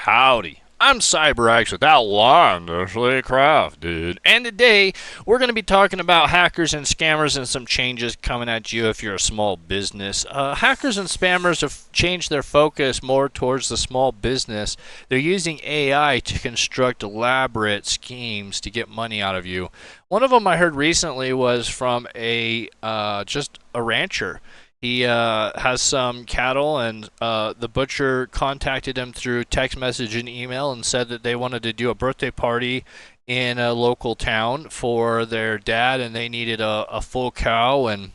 Howdy. I'm CyberX with Outlandishly Crafted, and today we're going to be talking about hackers and scammers and some changes coming at you if you're a small business. Hackers and spammers have changed their focus more towards the small business. They're using AI to construct elaborate schemes to get money out of you. One of them I heard recently was from just a rancher. He has some cattle, and the butcher contacted him through text message and email and said that they wanted to do a birthday party in a local town for their dad, and they needed a full cow. And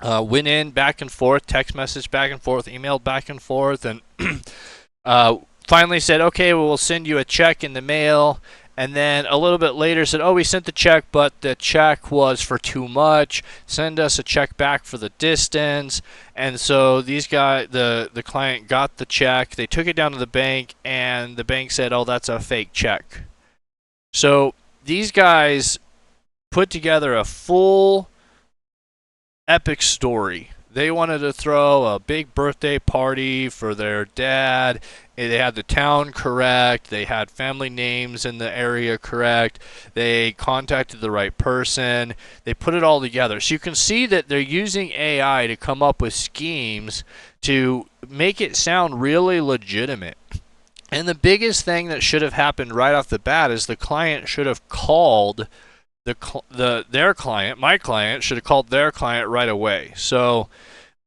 went in back and forth, text message back and forth, emailed back and forth, and finally said, okay, well, we'll send you a check in the mail. And then a little bit later said, oh, we sent the check, but the check was for too much. Send us a check back for the distance. And so these guys, the client got the check. They took it down to the bank, and the bank said, oh, that's a fake check. So these guys put together a full epic story. They wanted to throw a big birthday party for their dad. They had the town correct. They had family names in the area correct. They contacted the right person. They put it all together. So you can see that they're using AI to come up with schemes to make it sound really legitimate. And the biggest thing that should have happened right off the bat is the client should have called their client. My client should have called their client right away. So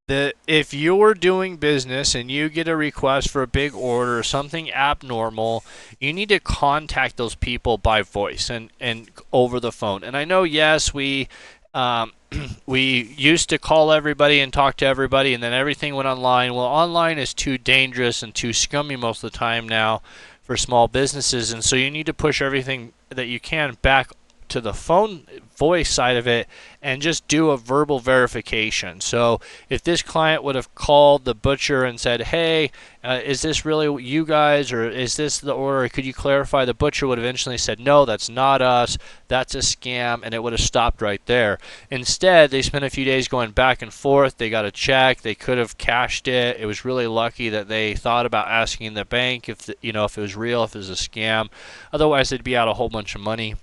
if you're doing business and you get a request for a big order or something abnormal, you need to contact those people by voice and over the phone. And I know, yes, we used to call everybody and talk to everybody, and then everything went online. Well, online is too dangerous and too scummy most of the time now for small businesses, and so you need to push everything that you can back to the phone voice side of it and just do a verbal verification. So if this client would have called the butcher and said, hey, is this really you guys, or is this the order? Could you clarify? The butcher would have eventually said, no, that's not us. That's a scam, and it would have stopped right there. Instead, they spent a few days going back and forth. They got a check. They could have cashed it. It was really lucky that they thought about asking the bank if if it was real, if it was a scam. Otherwise, they'd be out a whole bunch of money.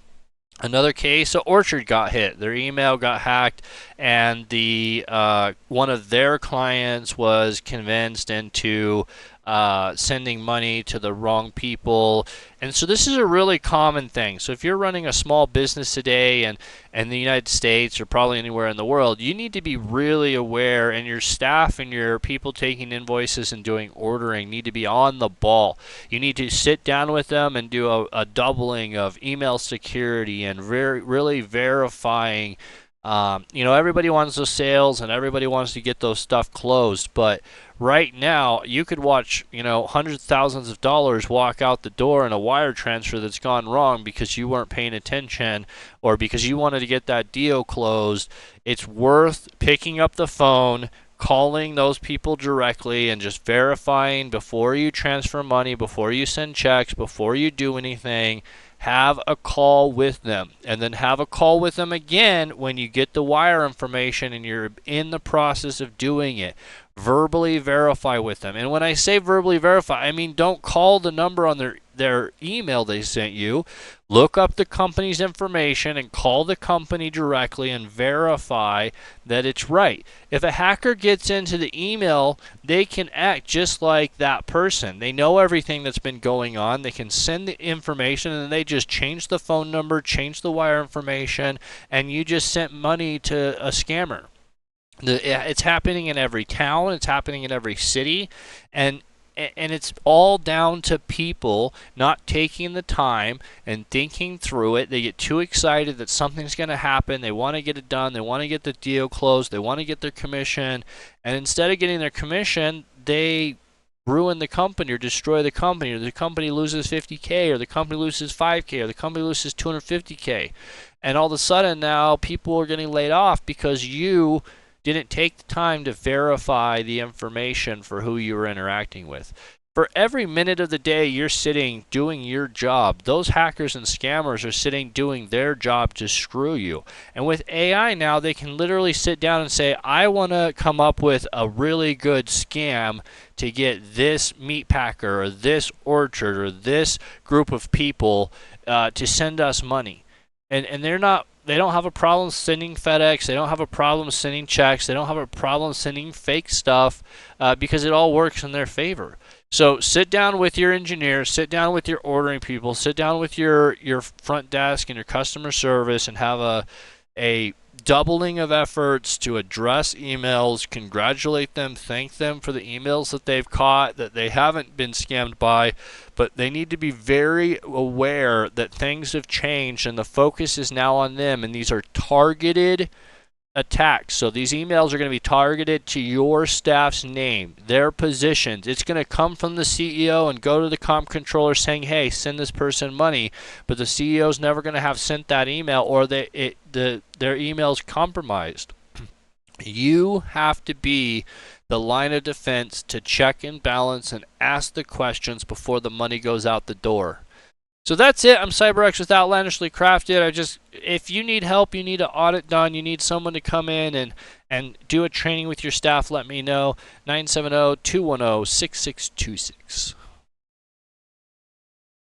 Another case, an orchard got hit. Their email got hacked, and the one of their clients was convinced into sending money to the wrong people. And so this is a really common thing. So if you're running a small business today and in the United States or probably anywhere in the world, you need to be really aware, and your staff and your people taking invoices and doing ordering need to be on the ball. You need to sit down with them and do a doubling of email security and really verifying. Everybody wants those sales and everybody wants to get those stuff closed, but right now you could watch, hundreds of thousands of dollars walk out the door in a wire transfer that's gone wrong because you weren't paying attention or because you wanted to get that deal closed. It's worth picking up the phone, calling those people directly, and just verifying before you transfer money, before you send checks, before you do anything. Have a call with them, and then have a call with them again when you get the wire information and you're in the process of doing it. Verbally verify with them. And when I say verbally verify, I mean don't call the number on their email they sent you. Look up the company's information and call the company directly and verify that it's right. If a hacker gets into the email, they can act just like that person. They know everything that's been going on. They can send the information, and they just change the phone number, change the wire information, and you just sent money to a scammer. It's happening in every town. It's happening in every city, and it's all down to people not taking the time and thinking through it. They get too excited that something's going to happen. They want to get it done. They want to get the deal closed. They want to get their commission, and instead of getting their commission, they ruin the company or destroy the company, or the company loses 50K, or the company loses 5K, or the company loses 250K, and all of a sudden now people are getting laid off because you didn't take the time to verify the information for who you were interacting with. For every minute of the day you're sitting doing your job, those hackers and scammers are sitting doing their job to screw you. And with AI now, they can literally sit down and say, I want to come up with a really good scam to get this meat packer or this orchard or this group of people to send us money. And they don't have a problem sending FedEx. They don't have a problem sending checks. They don't have a problem sending fake stuff because it all works in their favor. So sit down with your engineers, sit down with your ordering people, sit down with your front desk and your customer service, and have a doubling of efforts to address emails, congratulate them, thank them for the emails that they've caught, that they haven't been scammed by, but they need to be very aware that things have changed and the focus is now on them, and these are targeted attacks. So these emails are going to be targeted to your staff's name, their positions. It's going to come from the CEO and go to the comp controller saying, hey, send this person money, but the CEO is never going to have sent that email, or their email's compromised. You have to be the line of defense to check and balance and ask the questions before the money goes out the door. So that's it. I'm CyberX with Outlandishly Crafted. If you need help, you need an audit done, you need someone to come in and do a training with your staff, let me know. 970-210-6626.